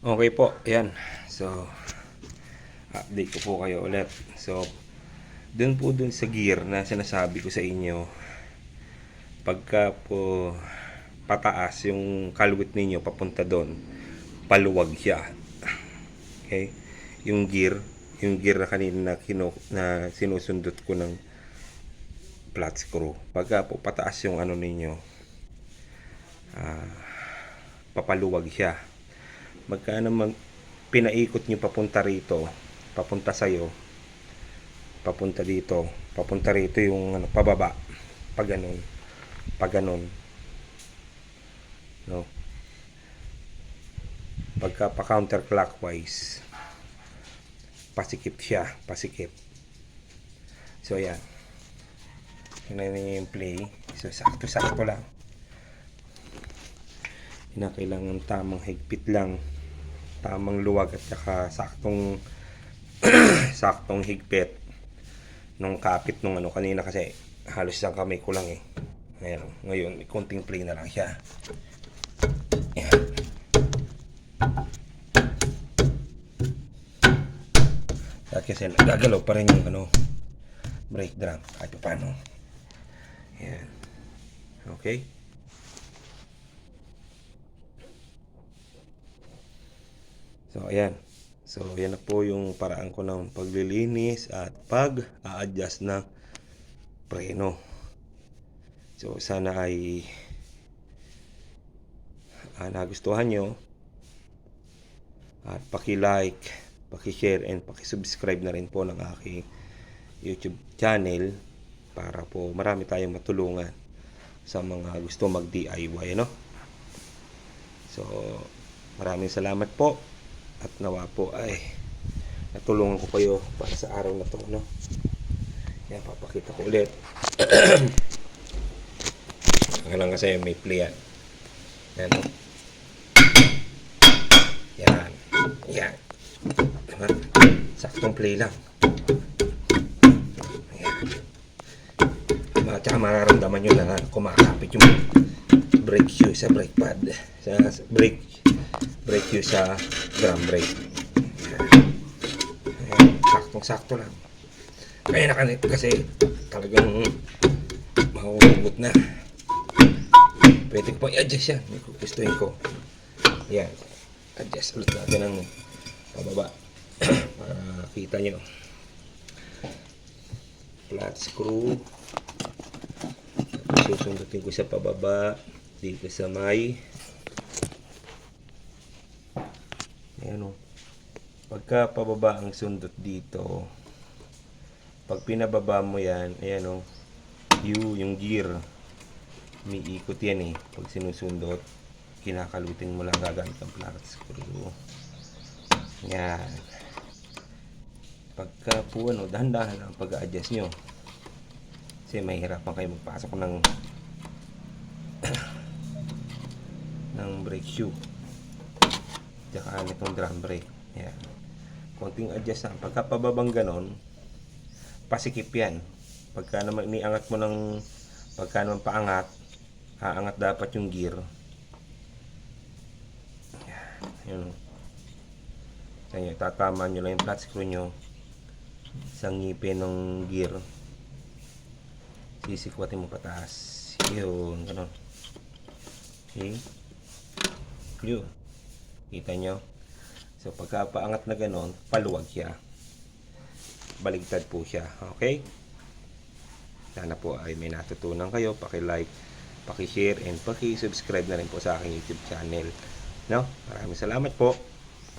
Okay po, ayan. So, update ko po kayo ulit. So, dun sa gear na sinasabi ko sa inyo, pagka po pataas yung kalwit ninyo papunta doon, paluwag siya. Okay? Yung gear, yung gear na kanina na sinusundot ko ng flat screw. Pagka po pataas yung ano ninyo, papaluwag siya. Magka naman pinaikot nyo papunta rito, papunta sa'yo, papunta rito yung ano, pababa, pag ganun, no? Pagka pa counterclockwise, pasikip siya, pasikip. So ayan, yun yung play. So sakto lang. Kailangan tamang higpit lang, tamang luwag at saka saktong higpit nung kapit nung ano kanina, kasi halos isang kamay ko lang eh. Ayan, ngayon konting play na lang siya. Ayan. At kasi gagalaw pa rin yung ano, brake drum kahit paano. Ayan. Okay. So ayan. So yan na po yung paraan ko ng paglilinis at pag-a-adjust ng preno. So sana ay nagustuhan nyo, at paki-like, paki-share and paki-subscribe na rin po ng aking YouTube channel para po marami tayong matulungan sa mga gusto mag-DIY, no? So maraming salamat po. At nawa po ay natulungan ko kayo para sa araw na to, no? Yan, papakita ko ulit. Lang kasi may play yan. Yan, no? Yan. Yan. Diba? Saktong play lang. Yan. At saka mararamdaman nyo na kumakapit yung brake shoe sa brake pad. Sa brake shoe sa drum brake. Ayan, saktong-sakto lang. Kaya nakanit kasi talagang mahuhugot na. Pwede ko pang i-adjust yan. Gustuhin ko. Ayan. Adjust ulit natin ang pababa para kita nyo. Flat screw. Susundutin ko sa pababa. Dito sa may ayan o. Pagka pababa ang sundot dito, pag pinababa mo yan, ayan o, yung gear, umiikot yan eh. Pag sinusundot, kinakalutin mo lang gagamit ang flat screw. Yan. Pagka po ano, dahan-dahan ang pag-a-adjust nyo. Kasi mahirapan kayo magpasok ng brake shoe. Tsaka nitong drum brake. Yan. Konting adjust lang. Pagka pababang ganon, pasikip yan. Pagka naman iniangat mo ng, pagka naman paangat, aangat dapat yung gear. Yan. Yan. Tatama nyo lang yung flat screw nyo sa ngipin ng gear. Sisikwatin mo pataas. Yun. Ganon. Okay. Yun. Kita nyo? So, pagka paangat na ganon, paluwag siya. Baligtad po siya. Okay? Sana po ay may natutunan kayo. Paki-like, paki-share, and paki-subscribe na rin po sa aking YouTube channel. No? Maraming salamat po.